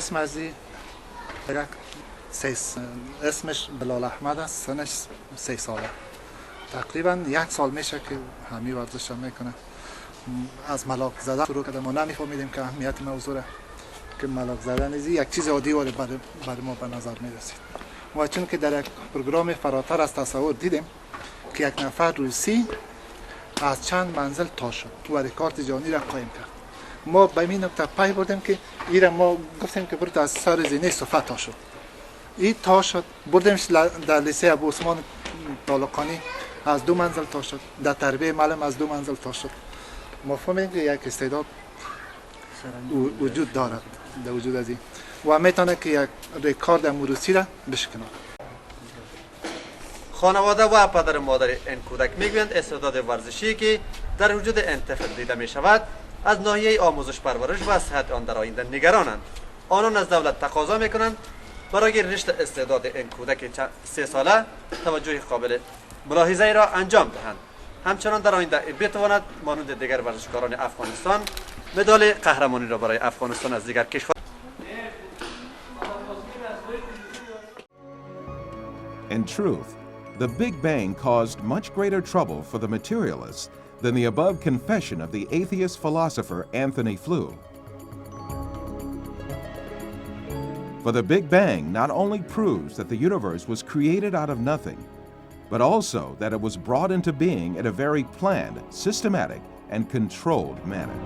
اسم ازی اسمش بلال احمد است، سنش 3 ساله. تقریبا 1 سال میشه که همین ورزش میکنه. از ملاک زدن شروع کرده، ما نمیفهمیدیم که اهمیت موضوع را، که ملاک زدن یک چیز عادی بود برای ما به نظر میرسید. و چون که در یک پروگرام فراتر از تصور دیدیم که یک نفر روسی از چند منزل تا شد و رکورد جهانی را قایم کرد. ما به این نکته پی بردیم که این ما گفتیم که برد از سر زینه صفحه تا شد. این تا شد، بردیمش در لیسه ابو عثمان طالقانی، از 2 منزل تا شد. در تربیه معلم از 2 منزل تا شد. ما فهمیدیم که یک استعداد وجود دارد در وجود از این و میتونه که یک رکورد امروزی را بشکنه. خانواده و پدر مادر این کودک میگویند استعداد ورزشی که در وجود این طفل دیده می شود از ناحیه آموزش پرورش و صحت آن در آینده نگرانند. آنان از دولت تقاضا میکنند برای رشد استعداد این کودک 3 ساله توجه قابل ملاحظه را انجام دهند. همچنان در آینده بتواند مانند دیگر ورزشکاران افغانستان مدال قهرمانی را برای افغانستان از دیگر کشور. In truth, the Big Bang caused much greater trouble for the materialists than the above confession of the atheist philosopher Anthony Flew. For the Big Bang not only proves that the universe was created out of nothing, but also that it was brought into being in a very planned, systematic, and controlled manner.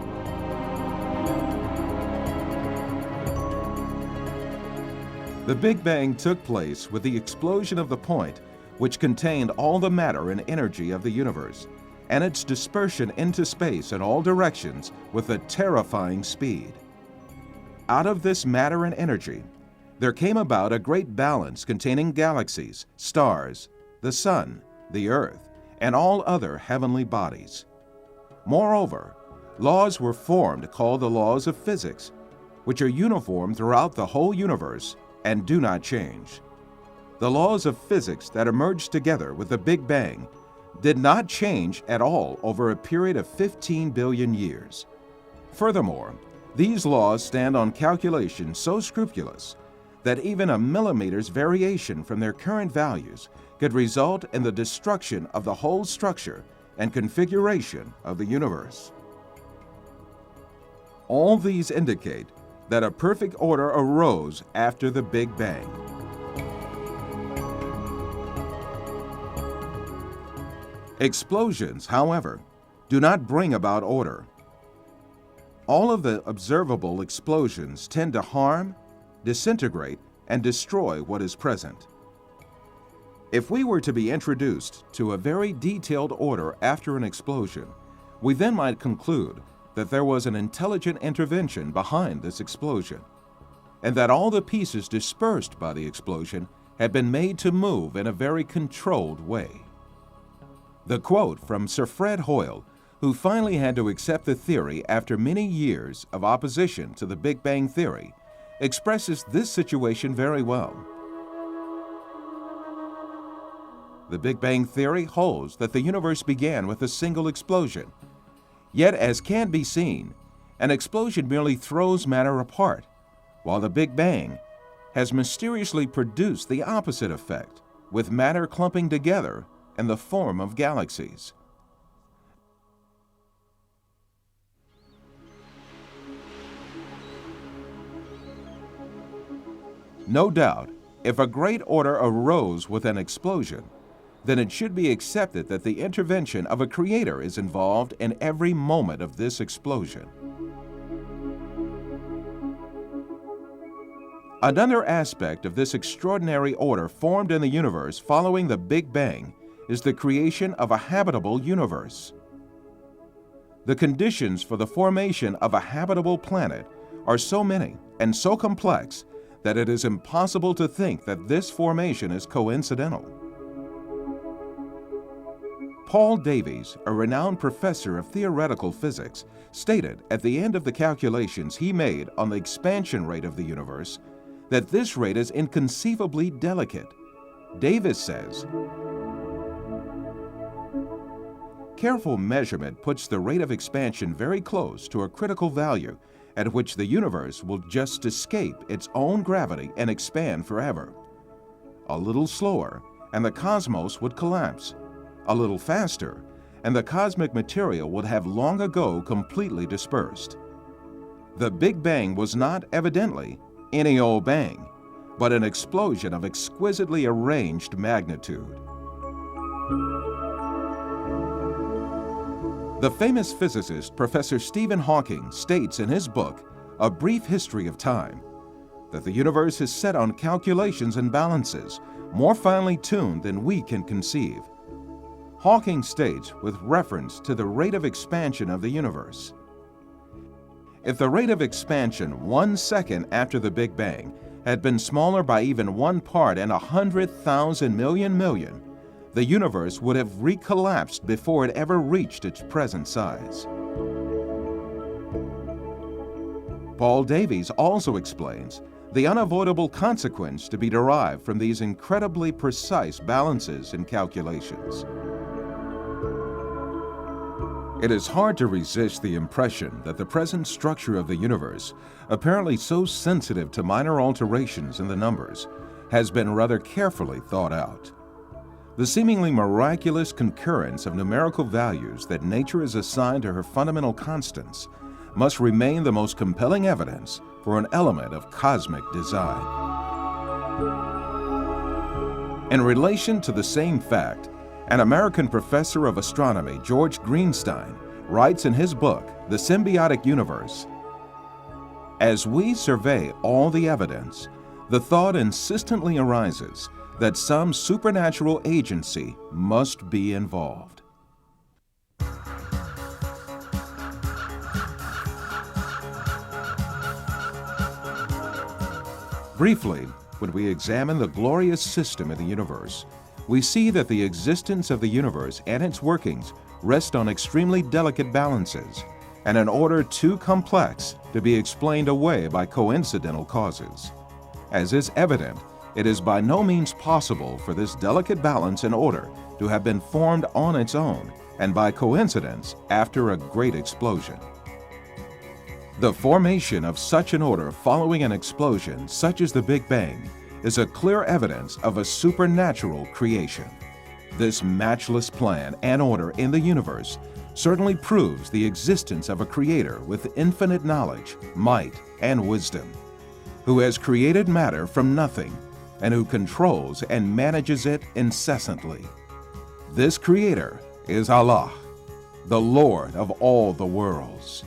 The Big Bang took place with the explosion of the point which contained all the matter and energy of the universe, and its dispersion into space in all directions with a terrifying speed. Out of this matter and energy, there came about a great balance containing galaxies, stars, the sun, the earth, and all other heavenly bodies. Moreover, laws were formed called the laws of physics, which are uniform throughout the whole universe and do not change. The laws of physics that emerged together with the Big Bang did not change at all over a period of 15 billion years. Furthermore, these laws stand on calculations so scrupulous that even a millimeter's variation from their current values could result in the destruction of the whole structure and configuration of the universe. All these indicate that a perfect order arose after the Big Bang. Explosions, however, do not bring about order. All of the observable explosions tend to harm, disintegrate, and destroy what is present. If we were to be introduced to a very detailed order after an explosion, we then might conclude that there was an intelligent intervention behind this explosion, and that all the pieces dispersed by the explosion had been made to move in a very controlled way. The quote from Sir Fred Hoyle, who finally had to accept the theory after many years of opposition to the Big Bang theory, expresses this situation very well. The Big Bang theory holds that the universe began with a single explosion. Yet, as can be seen, an explosion merely throws matter apart, while the Big Bang has mysteriously produced the opposite effect, with matter clumping together in the form of galaxies. No doubt, if a great order arose with an explosion, then it should be accepted that the intervention of a creator is involved in every moment of this explosion. Another aspect of this extraordinary order formed in the universe following the Big Bang is the creation of a habitable universe. The conditions for the formation of a habitable planet are so many and so complex that it is impossible to think that this formation is coincidental. Paul Davies, a renowned professor of theoretical physics, stated at the end of the calculations he made on the expansion rate of the universe that this rate is inconceivably delicate. Davies says, "Careful measurement puts the rate of expansion very close to a critical value at which the universe will just escape its own gravity and expand forever. A little slower, and the cosmos would collapse. A little faster, and the cosmic material would have long ago completely dispersed. The Big Bang was not, evidently, any old bang, but an explosion of exquisitely arranged magnitude. The famous physicist Professor Stephen Hawking states in his book, A Brief History of Time, that the universe is set on calculations and balances more finely tuned than we can conceive. Hawking states with reference to the rate of expansion of the universe, if the rate of expansion 1 second after the Big Bang had been smaller by even 1 part in 100,000 million, the universe would have recollapsed before it ever reached its present size. Paul Davies also explains the unavoidable consequence to be derived from these incredibly precise balances and calculations. It is hard to resist the impression that the present structure of the universe, apparently so sensitive to minor alterations in the numbers, has been rather carefully thought out. The seemingly miraculous concurrence of numerical values that nature has assigned to her fundamental constants must remain the most compelling evidence for an element of cosmic design. In relation to the same fact, an American professor of astronomy, George Greenstein, writes in his book, The Symbiotic Universe, as we survey all the evidence, the thought insistently arises that some supernatural agency must be involved. Briefly, when we examine the glorious system of the universe, we see that the existence of the universe and its workings rest on extremely delicate balances and an order too complex to be explained away by coincidental causes. As is evident, it is by no means possible for this delicate balance and order to have been formed on its own and by coincidence after a great explosion. The formation of such an order following an explosion such as the Big Bang is a clear evidence of a supernatural creation. This matchless plan and order in the universe certainly proves the existence of a creator with infinite knowledge, might, and wisdom, who has created matter from nothing and who controls and manages it incessantly. This creator is Allah, the Lord of all the worlds.